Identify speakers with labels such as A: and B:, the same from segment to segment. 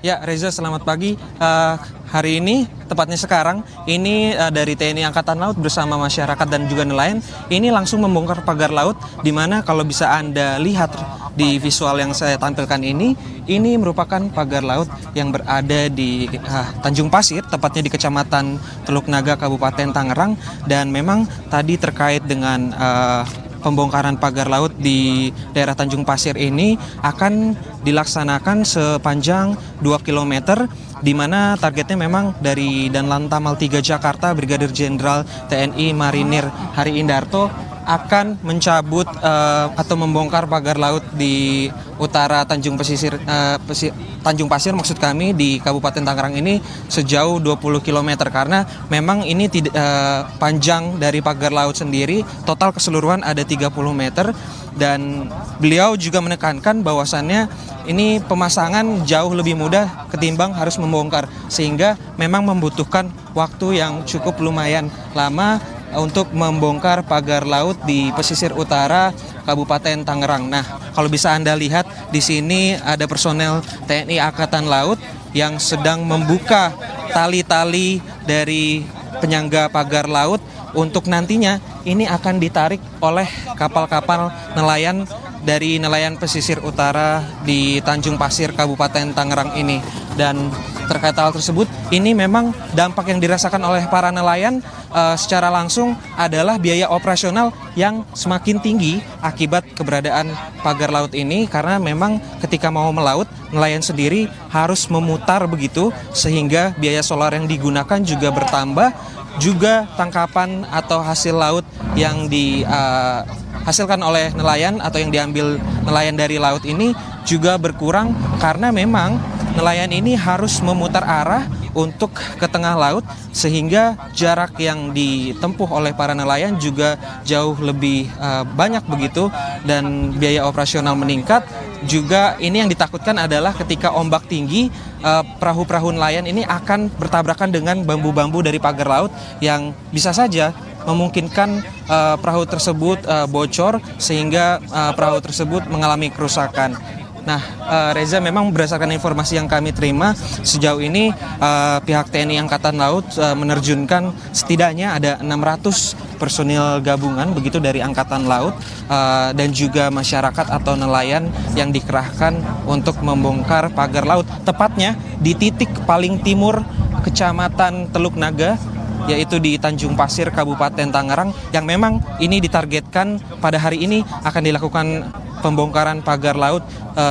A: Ya, Reza, selamat pagi. Hari ini, tepatnya sekarang, ini dari TNI Angkatan Laut bersama masyarakat dan juga nelayan, ini langsung membongkar pagar laut, di mana kalau bisa Anda lihat di visual yang saya tampilkan ini merupakan pagar laut yang berada di Tanjung Pasir, tepatnya di Kecamatan Teluk Naga, Kabupaten Tangerang, dan memang tadi terkait dengan pembongkaran pagar laut di daerah Tanjung Pasir ini akan dilaksanakan sepanjang 2 km, di mana targetnya memang dari Danlantamal 3 Jakarta, Brigadir Jenderal TNI Marinir Hari Indarto akan mencabut atau membongkar pagar laut di utara Tanjung Pasir maksud kami di Kabupaten Tangerang ini sejauh 20 km, karena memang ini panjang dari pagar laut sendiri total keseluruhan ada 30 meter, dan beliau juga menekankan bahwasannya ini pemasangan jauh lebih mudah ketimbang harus membongkar, sehingga memang membutuhkan waktu yang cukup lumayan lama untuk membongkar pagar laut di pesisir utara Kabupaten Tangerang. Nah, kalau bisa Anda lihat di sini ada personel TNI Angkatan Laut yang sedang membuka tali-tali dari penyangga pagar laut untuk nantinya ini akan ditarik oleh kapal-kapal nelayan dari nelayan pesisir utara di Tanjung Pasir Kabupaten Tangerang ini. Dan terkait hal tersebut, ini memang dampak yang dirasakan oleh para nelayan secara langsung adalah biaya operasional yang semakin tinggi akibat keberadaan pagar laut ini, karena memang ketika mau melaut, nelayan sendiri harus memutar begitu, sehingga biaya solar yang digunakan juga bertambah, juga tangkapan atau hasil laut yang dihasilkan oleh nelayan atau yang diambil nelayan dari laut ini juga berkurang, karena memang nelayan ini harus memutar arah untuk ke tengah laut, sehingga jarak yang ditempuh oleh para nelayan juga jauh lebih banyak begitu, dan biaya operasional meningkat. Juga ini yang ditakutkan adalah ketika ombak tinggi, perahu-perahu nelayan ini akan bertabrakan dengan bambu-bambu dari pagar laut yang bisa saja memungkinkan perahu tersebut bocor, sehingga perahu tersebut mengalami kerusakan. Nah, Reza, memang berdasarkan informasi yang kami terima sejauh ini pihak TNI Angkatan Laut menerjunkan setidaknya ada 600 personil gabungan begitu dari Angkatan Laut dan juga masyarakat atau nelayan yang dikerahkan untuk membongkar pagar laut, tepatnya di titik paling timur Kecamatan Teluk Naga, yaitu di Tanjung Pasir Kabupaten Tangerang, yang memang ini ditargetkan pada hari ini akan dilakukan pembongkaran pagar laut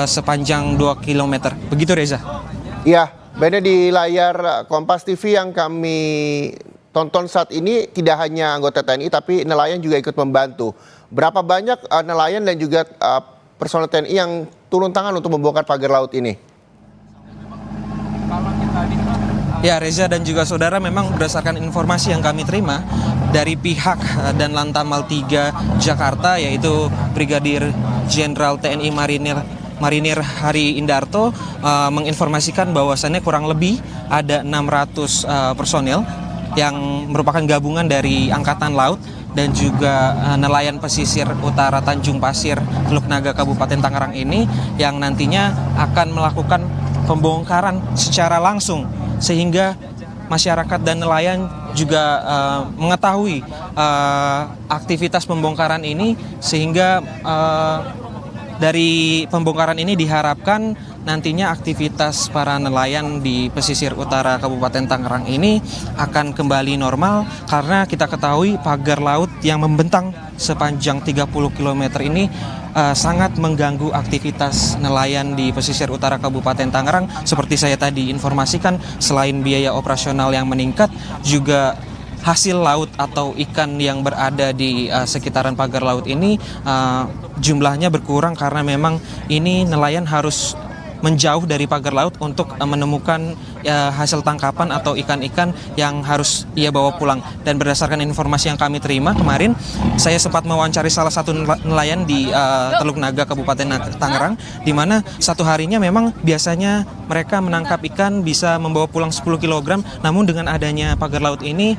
A: sepanjang 2 km. Begitu, Reza.
B: Iya, Beda di layar Kompas TV yang kami tonton saat ini tidak hanya anggota TNI tapi nelayan juga ikut membantu. Berapa banyak nelayan dan juga personel TNI yang turun tangan untuk membongkar pagar laut ini?
A: Ya, Reza dan juga saudara, memang berdasarkan informasi yang kami terima dari pihak Danlantamal 3 Jakarta, yaitu Brigadir Jenderal TNI Marinir Hari Indarto, menginformasikan bahwasannya kurang lebih ada 600 personel yang merupakan gabungan dari Angkatan Laut dan juga nelayan pesisir utara Tanjung Pasir Teluk Naga Kabupaten Tangerang ini, yang nantinya akan melakukan pembongkaran secara langsung, sehingga masyarakat dan nelayan juga mengetahui aktivitas pembongkaran ini, sehingga dari pembongkaran ini diharapkan nantinya aktivitas para nelayan di pesisir utara Kabupaten Tangerang ini akan kembali normal, karena kita ketahui pagar laut yang membentang sepanjang 30 km ini sangat mengganggu aktivitas nelayan di pesisir utara Kabupaten Tangerang. Seperti saya tadi informasikan, selain biaya operasional yang meningkat, juga hasil laut atau ikan yang berada di sekitaran pagar laut ini jumlahnya berkurang, karena memang ini nelayan harus menjauh dari pagar laut untuk menemukan hasil tangkapan atau ikan-ikan yang harus ia bawa pulang. Dan berdasarkan informasi yang kami terima kemarin, saya sempat mewawancari salah satu nelayan di Teluk Naga Kabupaten Tangerang, di mana satu harinya memang biasanya mereka menangkap ikan bisa membawa pulang 10 kg, namun dengan adanya pagar laut ini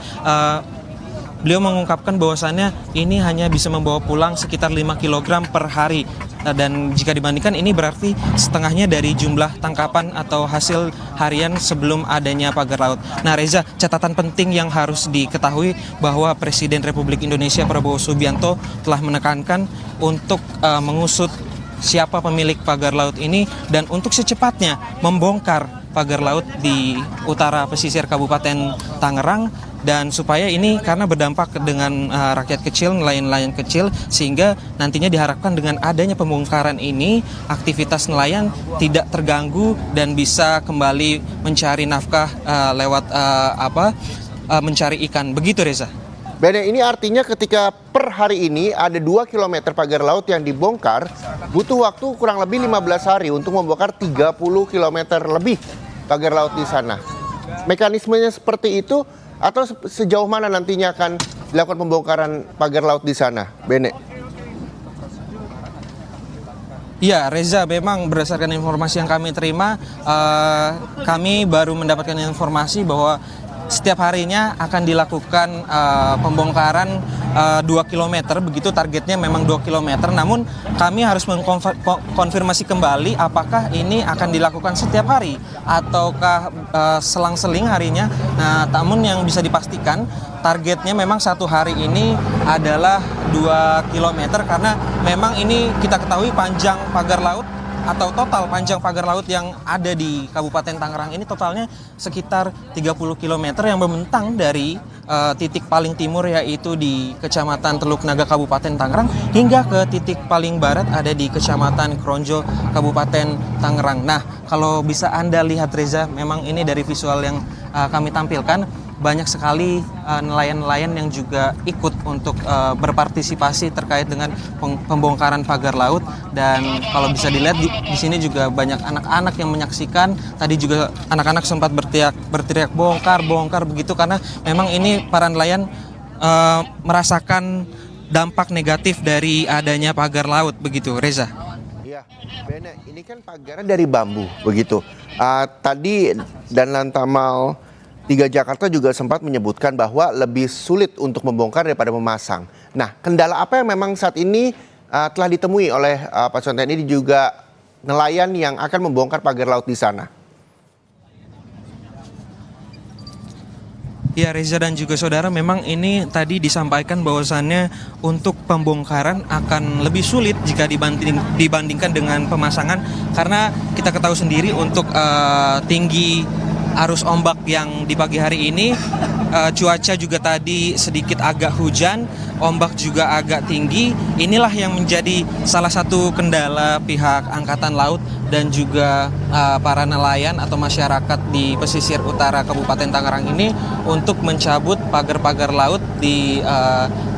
A: beliau mengungkapkan bahwasannya ini hanya bisa membawa pulang sekitar 5 kg per hari. Dan jika dibandingkan ini berarti setengahnya dari jumlah tangkapan atau hasil harian sebelum adanya pagar laut. Nah Reza, catatan penting yang harus diketahui bahwa Presiden Republik Indonesia Prabowo Subianto telah menekankan untuk mengusut siapa pemilik pagar laut ini dan untuk secepatnya membongkar pagar laut di utara pesisir Kabupaten Tangerang, dan supaya ini karena berdampak dengan rakyat kecil, nelayan-nelayan kecil, sehingga nantinya diharapkan dengan adanya pembongkaran ini aktivitas nelayan tidak terganggu dan bisa kembali mencari nafkah lewat mencari ikan. Begitu Reza.
B: Bene, ini artinya ketika per hari ini ada 2 km pagar laut yang dibongkar, butuh waktu kurang lebih 15 hari untuk membongkar 30 km lebih pagar laut di sana. Mekanismenya seperti itu atau sejauh mana nantinya akan dilakukan pembongkaran pagar laut di sana, Bene?
A: Ya Reza, memang berdasarkan informasi yang kami terima, kami baru mendapatkan informasi bahwa setiap harinya akan dilakukan pembongkaran 2 km, begitu targetnya memang 2 km. Namun kami harus mengkonfirmasi kembali apakah ini akan dilakukan setiap hari ataukah selang-seling harinya. Nah, namun yang bisa dipastikan targetnya memang satu hari ini adalah 2 km karena memang ini kita ketahui panjang pagar laut atau total panjang pagar laut yang ada di Kabupaten Tangerang ini totalnya sekitar 30 km yang membentang dari titik paling timur yaitu di Kecamatan Teluk Naga Kabupaten Tangerang hingga ke titik paling barat ada di Kecamatan Kronjo Kabupaten Tangerang. Nah, kalau bisa Anda lihat Reza, memang ini dari visual yang kami tampilkan, banyak sekali nelayan-nelayan yang juga ikut untuk berpartisipasi terkait dengan pembongkaran pagar laut, dan kalau bisa dilihat di sini juga banyak anak-anak yang menyaksikan. Tadi juga anak-anak sempat berteriak bongkar begitu karena memang ini para nelayan merasakan dampak negatif dari adanya pagar laut begitu, Reza.
B: Iya, Bene, ini kan pagarnya dari bambu begitu. Tadi dan Lantamal 3 Jakarta juga sempat menyebutkan bahwa lebih sulit untuk membongkar daripada memasang. Nah, kendala apa yang memang saat ini telah ditemui oleh pasukan TNI dan juga nelayan yang akan membongkar pagar laut di sana?
A: Ya Reza dan juga saudara, memang ini tadi disampaikan bahwasannya untuk pembongkaran akan lebih sulit jika dibandingkan dengan pemasangan, karena kita ketahui sendiri untuk tinggi arus ombak yang di pagi hari ini, cuaca juga tadi sedikit agak hujan, ombak juga agak tinggi. Inilah yang menjadi salah satu kendala pihak Angkatan Laut dan juga para nelayan atau masyarakat di pesisir utara Kabupaten Tangerang ini untuk mencabut pagar-pagar laut di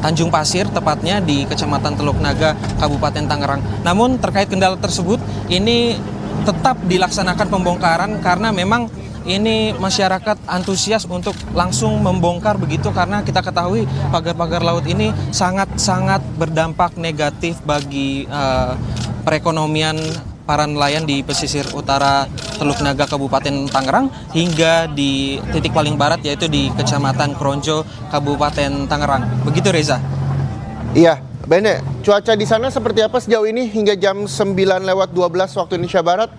A: Tanjung Pasir, tepatnya di Kecamatan Teluk Naga Kabupaten Tangerang. Namun terkait kendala tersebut, ini tetap dilaksanakan pembongkaran karena memang ini masyarakat antusias untuk langsung membongkar begitu, karena kita ketahui pagar-pagar laut ini sangat-sangat berdampak negatif bagi perekonomian para nelayan di pesisir utara Teluk Naga Kabupaten Tangerang hingga di titik paling barat yaitu di Kecamatan Kronjo Kabupaten Tangerang. Begitu Reza.
B: Iya, Bene, cuaca di sana seperti apa sejauh ini hingga jam 9:12 waktu Indonesia Barat?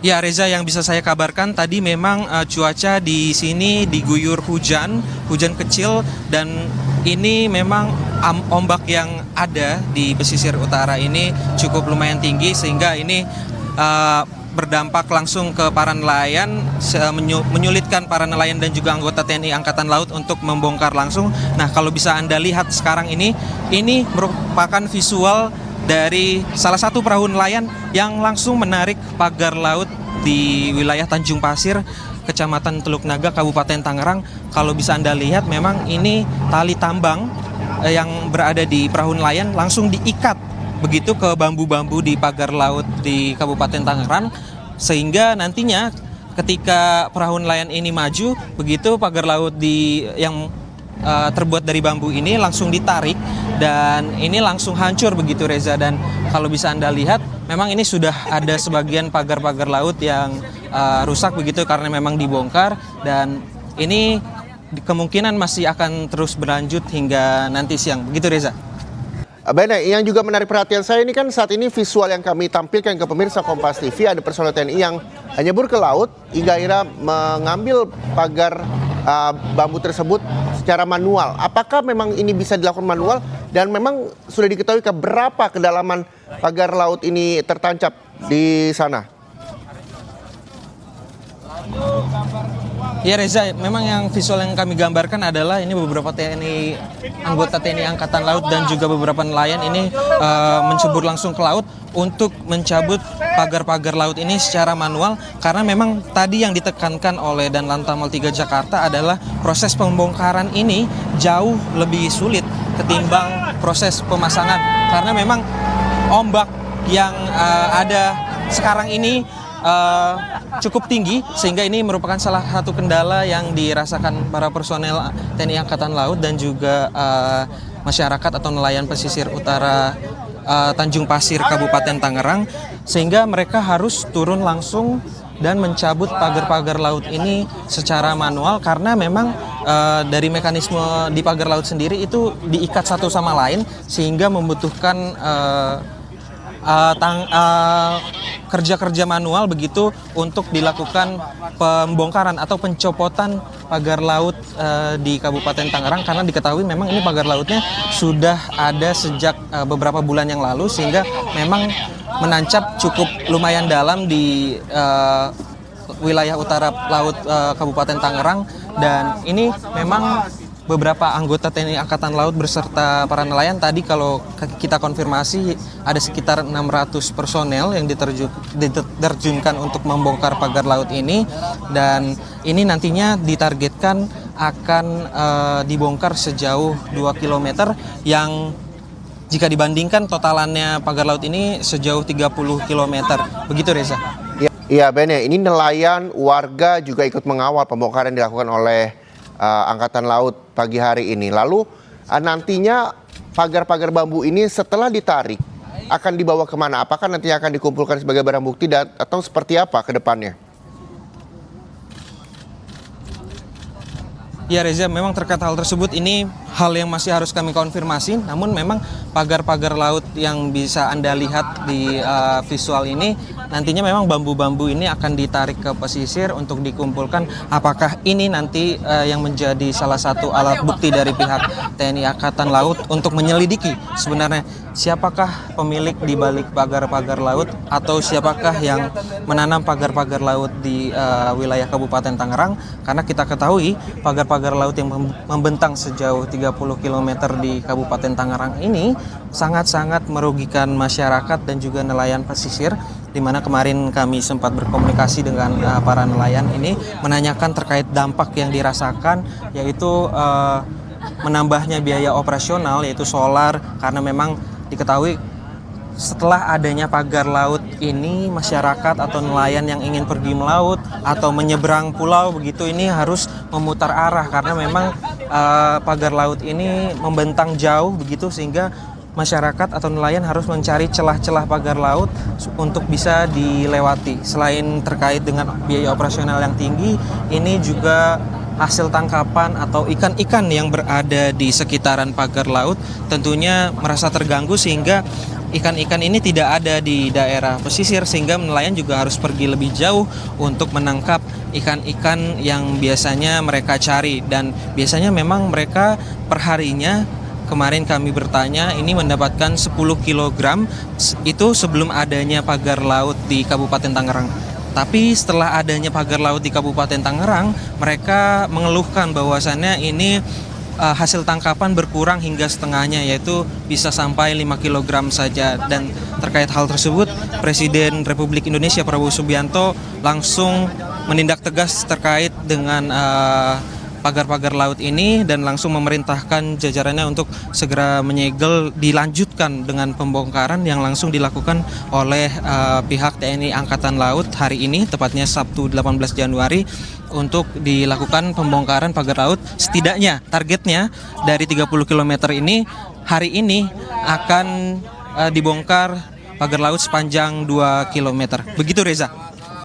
A: Ya Reza, yang bisa saya kabarkan tadi memang cuaca di sini diguyur hujan kecil, dan ini memang ombak yang ada di pesisir utara ini cukup lumayan tinggi sehingga ini berdampak langsung ke para nelayan, menyulitkan para nelayan dan juga anggota TNI Angkatan Laut untuk membongkar langsung. Nah, kalau bisa Anda lihat sekarang ini merupakan visual dari salah satu perahu nelayan yang langsung menarik pagar laut di wilayah Tanjung Pasir, Kecamatan Teluk Naga, Kabupaten Tangerang. Kalau bisa Anda lihat, memang ini tali tambang yang berada di perahu nelayan langsung diikat begitu ke bambu-bambu di pagar laut di Kabupaten Tangerang, sehingga nantinya ketika perahu nelayan ini maju, begitu pagar laut yang terbuat dari bambu ini langsung ditarik dan ini langsung hancur begitu Reza. Dan kalau bisa Anda lihat, memang ini sudah ada sebagian pagar-pagar laut yang rusak begitu karena memang dibongkar, dan ini kemungkinan masih akan terus berlanjut hingga nanti siang. Begitu Reza.
B: Bene, yang juga menarik perhatian saya ini kan saat ini visual yang kami tampilkan ke pemirsa Kompas TV, ada personel TNI yang nyebur ke laut hingga akhirnya mengambil pagar bambu tersebut secara manual. Apakah memang ini bisa dilakukan manual dan memang sudah diketahui berapa kedalaman pagar laut ini tertancap di sana?
A: Ya Reza, memang yang visual yang kami gambarkan adalah ini beberapa anggota TNI Angkatan Laut dan juga beberapa nelayan ini mencebur langsung ke laut untuk mencabut pagar-pagar laut ini secara manual, karena memang tadi yang ditekankan oleh Danlantamal 3 Jakarta adalah proses pembongkaran ini jauh lebih sulit ketimbang proses pemasangan, karena memang ombak yang ada sekarang ini cukup tinggi, sehingga ini merupakan salah satu kendala yang dirasakan para personel TNI Angkatan Laut dan juga masyarakat atau nelayan pesisir utara Tanjung Pasir Kabupaten Tangerang, sehingga mereka harus turun langsung dan mencabut pagar-pagar laut ini secara manual, karena memang dari mekanisme di pagar laut sendiri itu diikat satu sama lain, sehingga membutuhkan kerja-kerja manual begitu untuk dilakukan pembongkaran atau pencopotan pagar laut di Kabupaten Tangerang, karena diketahui memang ini pagar lautnya sudah ada sejak beberapa bulan yang lalu, sehingga memang menancap cukup lumayan dalam di wilayah utara laut Kabupaten Tangerang, dan ini memang beberapa anggota TNI Angkatan Laut beserta para nelayan tadi kalau kita konfirmasi ada sekitar 600 personel yang diterjunkan untuk membongkar pagar laut ini, dan ini nantinya ditargetkan akan dibongkar sejauh 2 km yang jika dibandingkan totalannya pagar laut ini sejauh 30 km. Begitu Reza.
B: Iya Bene, ini nelayan, warga juga ikut mengawal pembongkaran yang dilakukan oleh Angkatan Laut pagi hari ini. Lalu nantinya pagar-pagar bambu ini setelah ditarik akan dibawa kemana? Apakah nantinya akan dikumpulkan sebagai barang bukti atau seperti apa ke depannya?
A: Ya Reza, memang terkait hal tersebut ini hal yang masih harus kami konfirmasi, namun memang pagar-pagar laut yang bisa Anda lihat di visual ini nantinya memang bambu-bambu ini akan ditarik ke pesisir untuk dikumpulkan. Apakah ini nanti yang menjadi salah satu alat bukti dari pihak TNI Angkatan Laut untuk menyelidiki sebenarnya siapakah pemilik di balik pagar-pagar laut atau siapakah yang menanam pagar-pagar laut di wilayah Kabupaten Tangerang, karena kita ketahui pagar-pagar laut yang membentang sejauh 30 km di Kabupaten Tangerang ini sangat-sangat merugikan masyarakat dan juga nelayan pesisir, di mana kemarin kami sempat berkomunikasi dengan para nelayan ini menanyakan terkait dampak yang dirasakan, yaitu menambahnya biaya operasional yaitu solar, karena memang diketahui setelah adanya pagar laut ini masyarakat atau nelayan yang ingin pergi melaut atau menyeberang pulau begitu ini harus memutar arah, karena memang pagar laut ini membentang jauh begitu, sehingga masyarakat atau nelayan harus mencari celah-celah pagar laut untuk bisa dilewati. Selain terkait dengan biaya operasional yang tinggi, ini juga hasil tangkapan atau ikan-ikan yang berada di sekitaran pagar laut tentunya merasa terganggu, sehingga ikan-ikan ini tidak ada di daerah pesisir, sehingga nelayan juga harus pergi lebih jauh untuk menangkap ikan-ikan yang biasanya mereka cari, dan biasanya memang mereka perharinya, kemarin kami bertanya, ini mendapatkan 10 kg itu sebelum adanya pagar laut di Kabupaten Tangerang. Tapi setelah adanya pagar laut di Kabupaten Tangerang, mereka mengeluhkan bahwasannya ini hasil tangkapan berkurang hingga setengahnya, yaitu bisa sampai 5 kg saja. Dan terkait hal tersebut, Presiden Republik Indonesia Prabowo Subianto langsung menindak tegas terkait dengan pagar-pagar laut ini dan langsung memerintahkan jajarannya untuk segera menyegel, dilanjutkan dengan pembongkaran yang langsung dilakukan oleh pihak TNI Angkatan Laut hari ini, tepatnya Sabtu 18 Januari, untuk dilakukan pembongkaran pagar laut. Setidaknya targetnya dari 30 km ini hari ini akan dibongkar pagar laut sepanjang 2 km. Begitu Reza.